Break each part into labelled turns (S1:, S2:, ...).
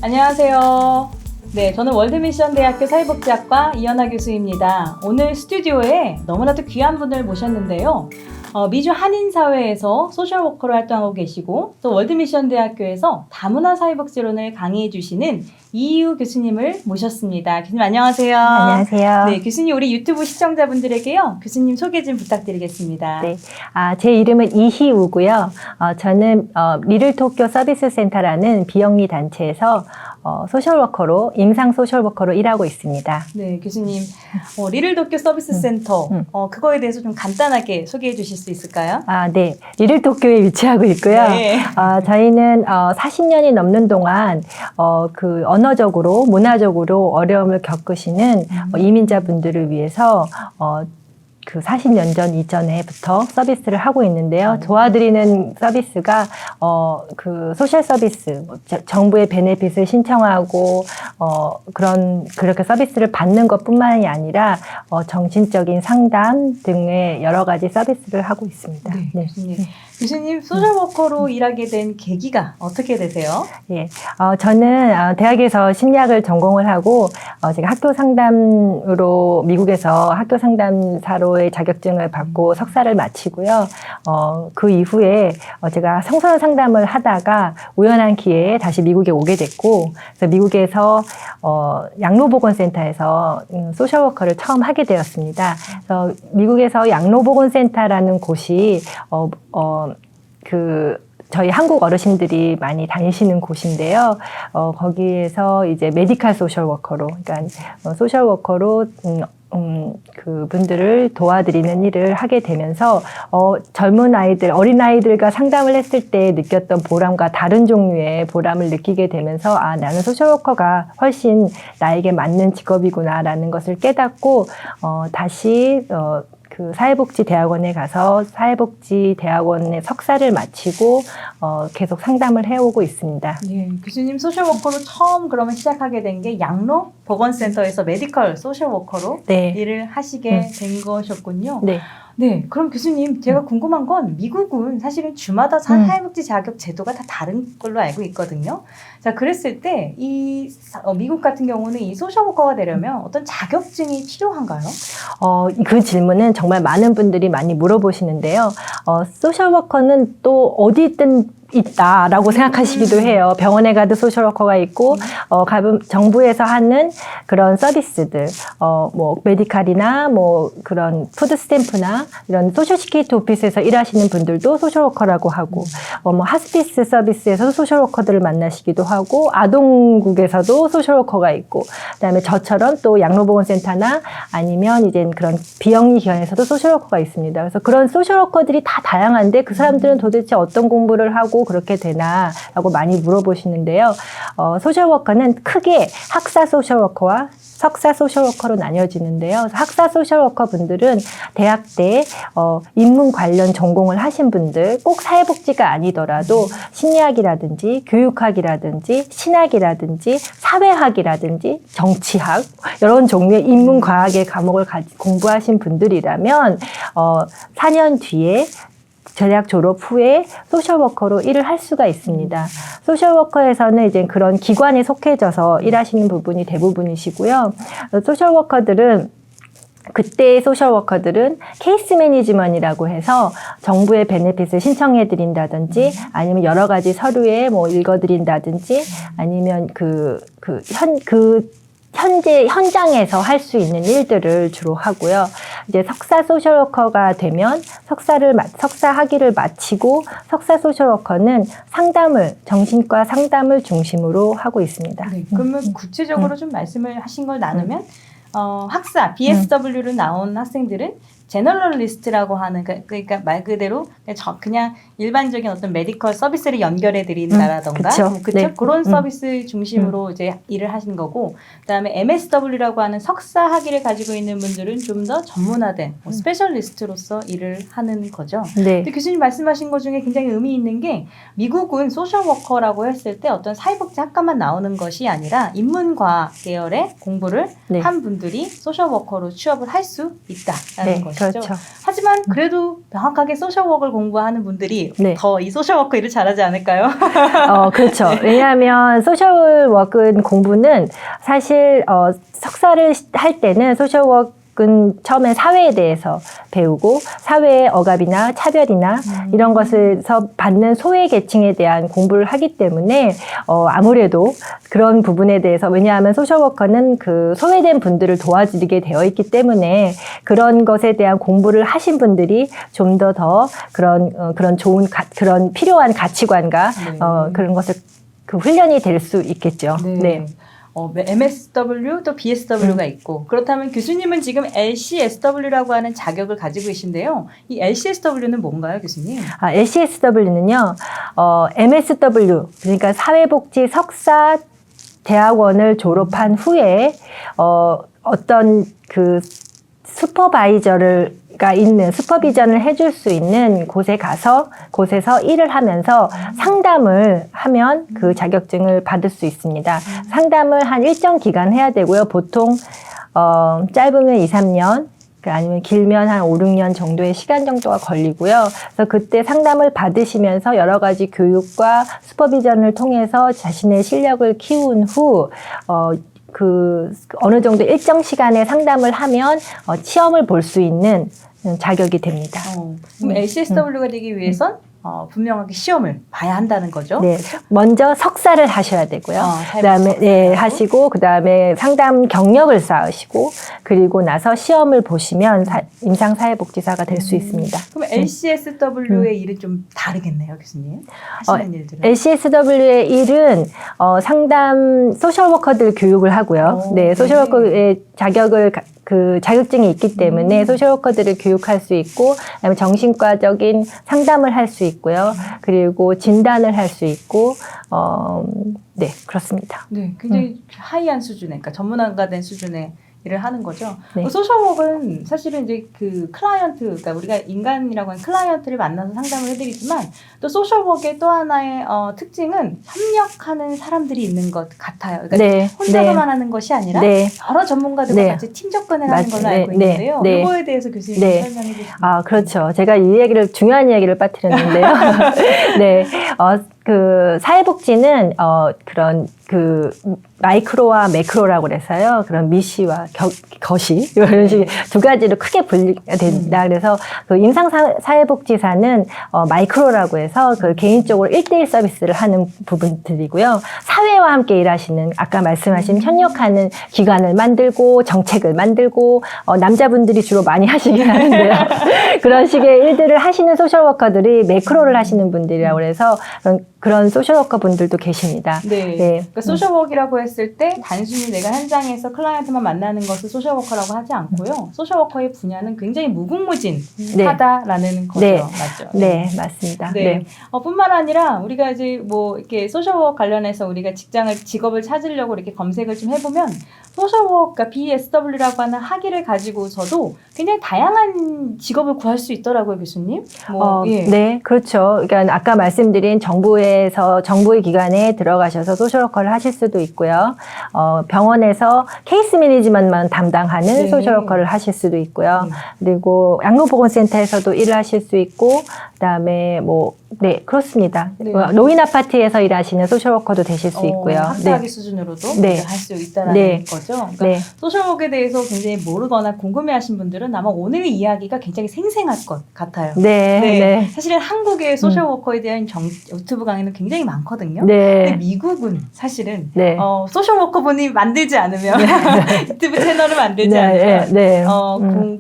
S1: 안녕하세요. 네, 저는 월드미션대학교 사회복지학과 이연아 교수입니다. 오늘 스튜디오에 너무나도 귀한 분을 모셨는데요. 미주 한인사회에서 소셜워커로 활동하고 계시고 또 월드미션대학교에서 다문화 사회복지론을 강의해 주시는 이희우 교수님을 모셨습니다. 교수님 안녕하세요.
S2: 안녕하세요.
S1: 네, 교수님 우리 유튜브 시청자분들에게요. 교수님 소개 좀 부탁드리겠습니다.
S2: 네, 제 이름은 이희우고요. 저는 리틀토쿄 서비스센터라는 비영리 단체에서 소셜워커로, 임상 소셜워커로 일하고 있습니다.
S1: 네, 교수님 리틀토쿄 서비스센터 그거에 대해서 좀 간단하게 소개해 주실 수 있을까요?
S2: 네. 리틀토쿄에 위치하고 있고요.
S1: 네.
S2: 저희는 40년이 넘는 동안 그 언어적으로, 문화적으로 어려움을 겪으시는 이민자분들을 위해서 그 40년 전 이전에부터 서비스를 하고 있는데요. 도와드리는 서비스가 그 소셜 서비스, 정부의 베네핏을 신청하고 그렇게 서비스를 받는 것뿐만이 아니라 정신적인 상담 등의 여러 가지 서비스를 하고 있습니다.
S1: 네,
S2: 네.
S1: 교수님. 교수님 소셜워커로 일하게 된 계기가 어떻게 되세요?
S2: 예, 저는 대학에서 심리학을 전공을 하고 제가 학교 상담으로 미국에서 학교 상담사로의 자격증을 받고 석사를 마치고요. 그 이후에 제가 청소년 상담을 하다가 우연한 기회에 다시 미국에 오게 됐고, 그래서 미국에서 양로보건센터에서 소셜워커를 처음 하게 되었습니다. 그래서 미국에서 양로보건센터라는 곳이 저희 한국 어르신들이 많이 다니시는 곳인데요. 거기에서 이제 메디컬 소셜워커로, 그러니까 소셜워커로 그분들을 도와드리는 일을 하게 되면서 젊은 아이들, 어린 아이들과 상담을 했을 때 느꼈던 보람과 다른 종류의 보람을 느끼게 되면서 나는 소셜워커가 훨씬 나에게 맞는 직업이구나라는 것을 깨닫고 다시 그 사회복지대학원에 가서 사회복지대학원의 석사를 마치고 계속 상담을 해오고 있습니다.
S1: 예, 교수님 소셜워커로 처음 그러면 시작하게 된 게 양로보건센터에서 메디컬 소셜워커로
S2: 네.
S1: 일을 하시게 된 것이었군요.
S2: 네.
S1: 네, 그럼 교수님 제가 궁금한 건 미국은 사실은 주마다 사회복지 자격 제도가 다 다른 걸로 알고 있거든요. 자, 그랬을 때 이 미국 같은 경우는 이 소셜워커가 되려면 어떤 자격증이 필요한가요?
S2: 그 질문은 정말 많은 분들이 많이 물어보시는데요. 소셜워커는 또 어디 있든 있다라고 생각하시기도 해요. 병원에 가도 소셜워커가 있고, 정부에서 하는 그런 서비스들, 뭐, 메디칼이나 뭐, 그런 푸드스탬프나 이런 소셜시큐리티 오피스에서 일하시는 분들도 소셜워커라고 하고, 뭐, 하스피스 서비스에서 소셜워커들을 만나시기도 하고, 아동국에서도 소셜워커가 있고, 그 다음에 저처럼 또 양로보건센터나 아니면 이제 그런 비영리 기관에서도 소셜워커가 있습니다. 그래서 그런 소셜워커들이 다 다양한데 그 사람들은 도대체 어떤 공부를 하고 그렇게 되나라고 많이 물어보시는데요. 소셜워커는 크게 학사 소셜워커와 석사 소셜워커로 나뉘어지는데요. 학사 소셜워커 분들은 대학 때 인문 관련 전공을 하신 분들, 꼭 사회복지가 아니더라도 심리학이라든지 교육학이라든지 신학이라든지 사회학이라든지 정치학 이런 종류의 인문과학의 과목을 공부하신 분들이라면 4년 뒤에 대학 졸업 후에 소셜워커로 일을 할 수가 있습니다. 소셜워커에서는 이제 그런 기관에 속해져서 일하시는 부분이 대부분이시고요. 그때의 소셜워커들은 케이스 매니지먼트라고 해서 정부의 베네핏을 신청해 드린다든지 아니면 여러 가지 서류에 뭐 읽어 드린다든지 아니면 현재 현장에서 할 수 있는 일들을 주로 하고요. 이제 석사 소셜워커가 되면 석사 학위를 마치고 석사 소셜워커는 정신과 상담을 중심으로 하고 있습니다.
S1: 네, 그러면 구체적으로 좀 말씀을 하신 걸 나누면 학사, BSW로 나온 학생들은 제너럴리스트라고 하는 그러니까 말 그대로 그냥 일반적인 어떤 메디컬 서비스를 연결해 드린다라던가
S2: 네.
S1: 그런 서비스 중심으로 이제 일을 하시는 거고, 그다음에 MSW라고 하는 석사 학위를 가지고 있는 분들은 좀 더 전문화된 스페셜리스트로서 일을 하는 거죠.
S2: 네.
S1: 근데 교수님 말씀하신 것 중에 굉장히 의미 있는 게 미국은 소셜워커라고 했을 때 어떤 사회복지 학과만 나오는 것이 아니라 인문과학 계열의 공부를 한 분들이 소셜워커로 취업을 할 수 있다라는 거죠. 것이죠.
S2: 그렇죠.
S1: 하지만 그래도 명확하게 소셜워크를 공부하는 분들이
S2: 네.
S1: 더 이 소셜워크 일을 잘하지 않을까요?
S2: 그렇죠. 왜냐하면 소셜워크 공부는 사실 석사를 할 때는 소셜워크는 처음에 사회에 대해서 배우고 사회의 억압이나 차별이나 이런 것에서 받는 소외 계층에 대한 공부를 하기 때문에 아무래도 그런 부분에 대해서 왜냐하면 소셜워커는 그 소외된 분들을 도와드리게 되어 있기 때문에 그런 것에 대한 공부를 하신 분들이 좀 더 그런 좋은 그런 필요한 가치관과
S1: 네.
S2: 그런 것을 그 훈련이 될 수 있겠죠. 네.
S1: MSW 또 BSW가 있고 그렇다면 교수님은 지금 LCSW라고 하는 자격을 가지고 계신데요. 이 LCSW는 뭔가요, 교수님?
S2: LCSW는요, MSW 그러니까 사회복지 석사 대학원을 졸업한 후에 어떤 그 슈퍼바이저가 있는 슈퍼비전을 해줄 수 있는 곳에서 일을 하면서 상담을 하면 그 자격증을 받을 수 있습니다. 상담을 한 일정 기간 해야 되고요. 보통 짧으면 2, 3년 아니면 길면 한 5, 6년 정도의 시간 정도가 걸리고요. 그래서 그때 상담을 받으시면서 여러 가지 교육과 슈퍼비전을 통해서 자신의 실력을 키운 후 어느 정도 일정 시간에 상담을 하면 시험을 볼 수 있는 자격이 됩니다.
S1: 그럼 LCSW가 되기 위해선 분명하게 시험을 봐야 한다는 거죠.
S2: 네, 먼저 석사를 하셔야 되고요. 그다음에
S1: 석사요?
S2: 하시고 그다음에 상담 경력을 쌓으시고 그리고 나서 시험을 보시면 임상사회복지사가 될 수 있습니다.
S1: 그럼 LCSW의 일은 좀 다르겠네요, 교수님. 하시는 일들은.
S2: LCSW의 일은 상담 소셜워커들 교육을 하고요. 네, 소셜워커의 자격증이 있기 때문에 소셜워커들을 교육할 수 있고, 그다음에 정신과적인 상담을 할 수 있고요. 그리고 진단을 할 수 있고, 네, 그렇습니다.
S1: 네, 굉장히 하이한 수준의, 그러니까 전문가가 된 수준의 일을 하는 거죠.
S2: 네.
S1: 소셜워크는 사실은 이제 그 클라이언트, 그러니까 우리가 인간이라고 하는 클라이언트를 만나서 상담을 해드리지만 또 소셜워크의 또 하나의 특징은 협력하는 사람들이 있는 것 같아요. 그러니까
S2: 네,
S1: 혼자서만 하는 것이 아니라
S2: 네.
S1: 여러 전문가들과
S2: 네.
S1: 같이 팀 접근을 하는 걸로 알고
S2: 네,
S1: 있는데요.
S2: 네.
S1: 이거에 대해서 교수님
S2: 네.
S1: 설명해 주시면.
S2: 그렇죠. 제가 이 얘기를 중요한 얘기를 빠뜨렸는데요. 네, 그 사회복지는 그런 그 마이크로와 매크로라고 그래서요. 그런 미시와 거시 이런 식의 두 가지로 크게 분리가 된다. 그래서 그 임상사회복지사는 마이크로라고 해서 그 개인적으로 1대1 서비스를 하는 부분들이고요. 사회와 함께 일하시는 아까 말씀하신 협력하는 기관을 만들고 정책을 만들고 남자분들이 주로 많이 하시긴 하는데요. 그런 식의 일들을 하시는 소셜워커들이 매크로를 하시는 분들이라고 그래서 그런 소셜워커 분들도 계십니다.
S1: 네.
S2: 네.
S1: 그러니까 소셜워크라고 했을 때 단순히 내가 현장에서 클라이언트만 만나는 것을 소셜워커라고 하지 않고요. 소셜워커의 분야는 굉장히 무궁무진하다라는 거죠.
S2: 네.
S1: 맞죠?
S2: 네, 맞습니다.
S1: 네.
S2: 네.
S1: 뿐만 아니라 우리가 이제 뭐 이렇게 소셜워크 관련해서 우리가 직업을 찾으려고 이렇게 검색을 좀 해보면 소셜워크, 그러니까 BSW라고 하는 학위를 가지고서도 굉장히 다양한 직업을 구할 수 있더라고요, 교수님. 예.
S2: 네, 그렇죠. 그러니까 아까 말씀드린 정부의 기관에 들어가셔서 소셜워커를 하실 수도 있고요. 병원에서 케이스 매니지먼트만 담당하는
S1: 네.
S2: 소셜워커를 하실 수도 있고요. 그리고 양로보건센터에서도 일을 하실 수 있고, 그다음에 네, 그렇습니다.
S1: 네.
S2: 노인 아파트에서 일하시는 소셜워커도 되실 수 있고요.
S1: 학사학위 수준으로도
S2: 네.
S1: 할 수 있다는
S2: 네.
S1: 거죠. 그러니까
S2: 네.
S1: 소셜워크에 대해서 굉장히 모르거나 궁금해하신 분들은 아마 오늘의 이야기가 굉장히 생생할 것 같아요.
S2: 네. 네.
S1: 사실은 한국의 소셜워커에 대한 유튜브 강의는 굉장히 많거든요.
S2: 네.
S1: 근데 미국은 사실은
S2: 네.
S1: 소셜워커분이 만들지 않으면 유튜브 채널을 만들지
S2: 네.
S1: 않으면
S2: 네.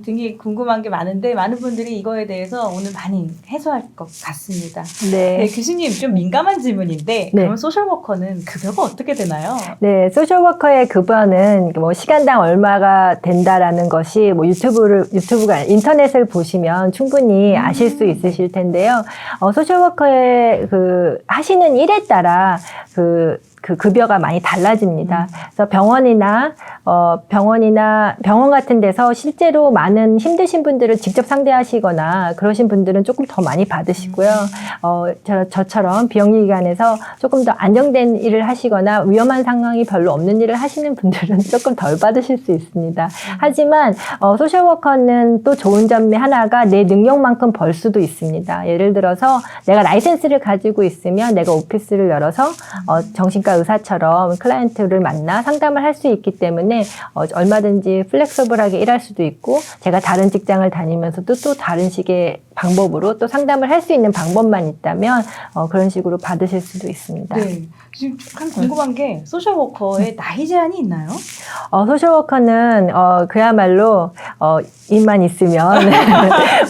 S1: 되게 궁금한 게 많은데 많은 분들이 이거에 대해서 오늘 많이 해소할 것 같습니다.
S2: 네.
S1: 네, 교수님 좀 민감한 질문인데
S2: 네.
S1: 그러면 소셜워커는 급여가 어떻게 되나요?
S2: 네, 소셜워커의 급여는 시간당 얼마가 된다라는 것이 유튜브가 인터넷을 보시면 충분히 아실 수 있으실 텐데요. 소셜워커의 하시는 일에 따라 그 급여가 많이 달라집니다. 그래서 병원 같은 데서 실제로 많은 힘드신 분들을 직접 상대하시거나 그러신 분들은 조금 더 많이 받으시고요. 저처럼 비영리기관에서 조금 더 안정된 일을 하시거나 위험한 상황이 별로 없는 일을 하시는 분들은 조금 덜 받으실 수 있습니다. 하지만 소셜워커는 또 좋은 점이 하나가 내 능력만큼 벌 수도 있습니다. 예를 들어서 내가 라이센스를 가지고 있으면 내가 오피스를 열어서 정신과 의사처럼 클라이언트를 만나 상담을 할 수 있기 때문에 얼마든지 플렉서블하게 일할 수도 있고 제가 다른 직장을 다니면서도 또 다른 식의 방법으로 또 상담을 할 수 있는 방법만 있다면 그런 식으로 받으실 수도 있습니다.
S1: 네. 지금 참 궁금한 게 소셜워커의 나이 제한이 있나요?
S2: 소셜워커는 그야말로 입만 있으면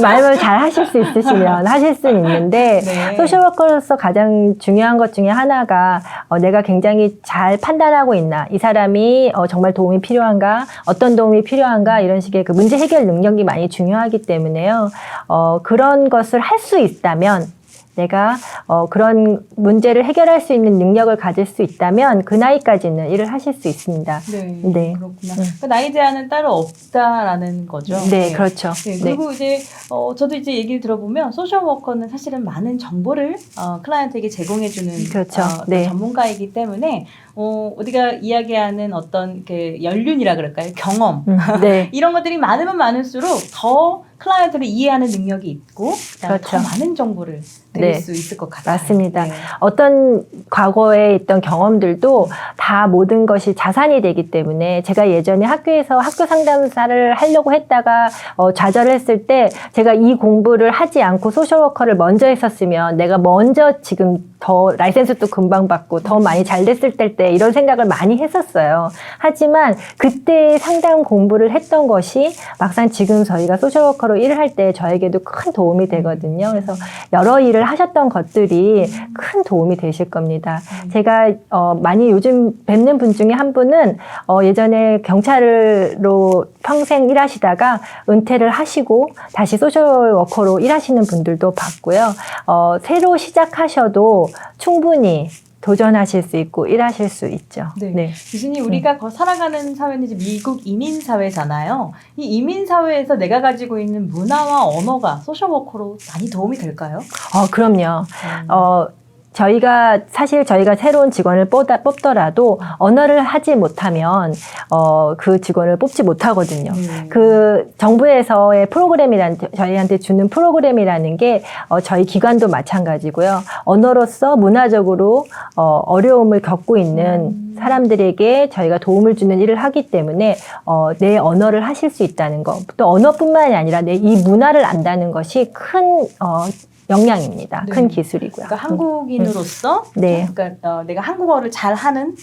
S2: 말을 잘 하실 수 있으시면 하실 수는 있는데
S1: 네.
S2: 소셜워커로서 가장 중요한 것 중에 하나가 내가 굉장히 잘 판단하고 있나, 이 사람이 정말 도움이 필요한가, 어떤 도움이 필요한가, 이런 식의 그 문제 해결 능력이 많이 중요하기 때문에요. 그런 것을 할 수 있다면, 내가 그런 문제를 해결할 수 있는 능력을 가질 수 있다면 그 나이까지는 일을 하실 수 있습니다.
S1: 네,
S2: 네.
S1: 그렇구나. 그 나이 제한은 따로 없다라는 거죠.
S2: 네, 그렇죠.
S1: 네, 그리고 이제 저도 이제 얘기를 들어보면 소셜워커는 사실은 많은 정보를 클라이언트에게 제공해주는
S2: 그렇죠.
S1: 어떤
S2: 네.
S1: 전문가이기 때문에 우리가 이야기하는 어떤 그 연륜이라 그럴까요? 경험
S2: 네.
S1: 이런 것들이 많으면 많을수록 더 클라이언트를 이해하는 능력이 있고 그다음에
S2: 그렇죠.
S1: 더 많은 정보를 드릴
S2: 네.
S1: 수 있을 것 같아요.
S2: 맞습니다.
S1: 네.
S2: 어떤 과거에 있던 경험들도 다 모든 것이 자산이 되기 때문에 제가 예전에 학교에서 학교 상담사를 하려고 했다가 좌절했을 때 제가 이 공부를 하지 않고 소셜워커를 먼저 했었으면 내가 먼저 지금 더 라이센스도 금방 받고 더 많이 잘 됐을 때 이런 생각을 많이 했었어요. 하지만 그때 상담 공부를 했던 것이 막상 지금 저희가 소셜워커로 일을 할 때 저에게도 큰 도움이 되거든요. 그래서 여러 일을 하셨던 것들이 큰 도움이 되실 겁니다. 제가 많이 요즘 뵙는 분 중에 한 분은 예전에 경찰로 평생 일하시다가 은퇴를 하시고 다시 소셜워커로 일하시는 분들도 봤고요. 새로 시작하셔도 충분히 도전하실 수 있고 일하실 수 있죠.
S1: 네.
S2: 네.
S1: 교수님, 우리가 살아가는 사회는 이제 미국 이민 사회잖아요. 이 이민 사회에서 내가 가지고 있는 문화와 언어가 소셜워커로 많이 도움이 될까요?
S2: 그럼요. 저희가 새로운 직원을 뽑더라도 언어를 하지 못하면 그 직원을 뽑지 못하거든요. 그 정부에서의 저희한테 주는 프로그램이라는 게 저희 기관도 마찬가지고요. 언어로서 문화적으로 어려움을 겪고 있는 사람들에게 저희가 도움을 주는 일을 하기 때문에 내 언어를 하실 수 있다는 거, 또 언어뿐만이 아니라 내 이 문화를 안다는 것이 큰 역량입니다.
S1: 네.
S2: 큰 기술이고요.
S1: 그러니까 한국인으로서
S2: 네.
S1: 그러니까 내가 한국어를 잘하는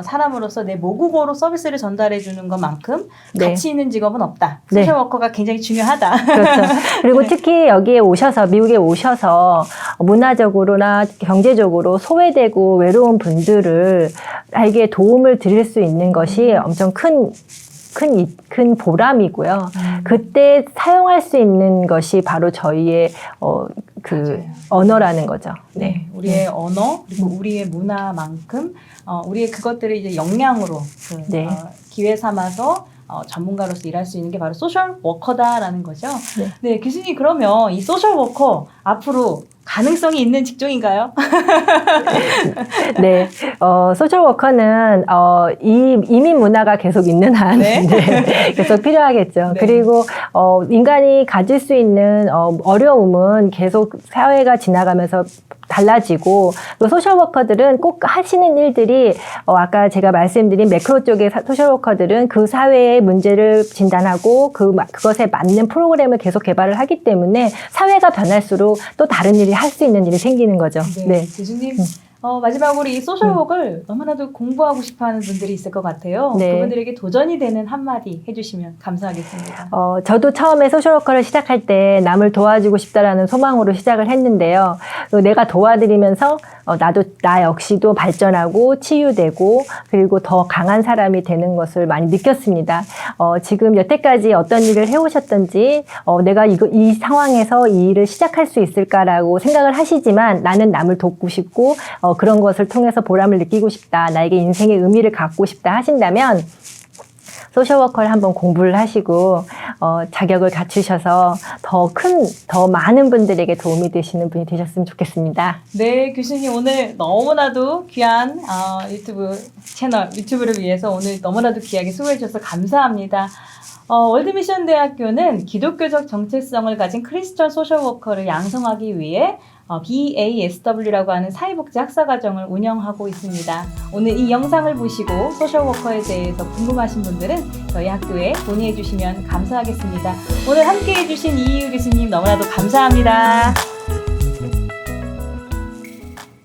S1: 사람으로서 내 모국어로 서비스를 전달해 주는 것만큼
S2: 네.
S1: 가치 있는 직업은 없다.
S2: 네.
S1: 소셜워커가 굉장히 중요하다.
S2: 그렇죠. 그리고 특히 여기에 미국에 오셔서 문화적으로나 경제적으로 소외되고 외로운 분들에게 도움을 드릴 수 있는 것이 엄청 큰 보람이고요. 그때 사용할 수 있는 것이 바로 저희의
S1: 맞아요.
S2: 언어라는 거죠.
S1: 네, 우리의 언어 그리고 우리의 문화만큼 우리의 그것들을 이제 역량으로
S2: 네.
S1: 기회 삼아서 전문가로서 일할 수 있는 게 바로 소셜워커다라는 거죠.
S2: 네.
S1: 네, 교수님, 그러면 이 소셜워커 앞으로 가능성이 있는 직종인가요?
S2: 네, 소셜워커는 이민 문화가 계속 있는 한
S1: 네.
S2: 네, 계속 필요하겠죠.
S1: 네.
S2: 그리고 인간이 가질 수 있는 어려움은 계속 사회가 지나가면서 달라지고, 또 소셜워커들은 꼭 하시는 일들이 아까 제가 말씀드린 매크로 쪽의 소셜워커들은 그 사회의 문제를 진단하고 그것에 맞는 프로그램을 계속 개발을 하기 때문에 사회가 변할수록 또 다른 일이 할 수 있는 일이 생기는 거죠.
S1: 네, 교수님. 마지막으로 이 소셜워크를 너무나도 공부하고 싶어하는 분들이 있을 것 같아요.
S2: 네.
S1: 그분들에게 도전이 되는 한마디 해주시면 감사하겠습니다.
S2: 저도 처음에 소셜워커를 시작할 때 남을 도와주고 싶다라는 소망으로 시작을 했는데요. 내가 도와드리면서 나 역시도 발전하고 치유되고 그리고 더 강한 사람이 되는 것을 많이 느꼈습니다. 지금 여태까지 어떤 일을 해오셨던지 내가 이 상황에서 이 일을 시작할 수 있을까라고 생각을 하시지만 나는 남을 돕고 싶고 그런 것을 통해서 보람을 느끼고 싶다, 나에게 인생의 의미를 갖고 싶다 하신다면 소셜워커를 한번 공부를 하시고 자격을 갖추셔서 더 많은 분들에게 도움이 되시는 분이 되셨으면 좋겠습니다.
S1: 네, 교수님 오늘 너무나도 귀한 유튜브 채널, 유튜브를 위해서 오늘 너무나도 귀하게 수고해 주셔서 감사합니다. 월드미션 대학교는 기독교적 정체성을 가진 크리스천 소셜워커를 양성하기 위해 BASW라고 하는 사회복지 학사과정을 운영하고 있습니다. 오늘 이 영상을 보시고 소셜워커에 대해서 궁금하신 분들은 저희 학교에 문의해 주시면 감사하겠습니다. 오늘 함께 해주신 이희유 교수님 너무나도 감사합니다.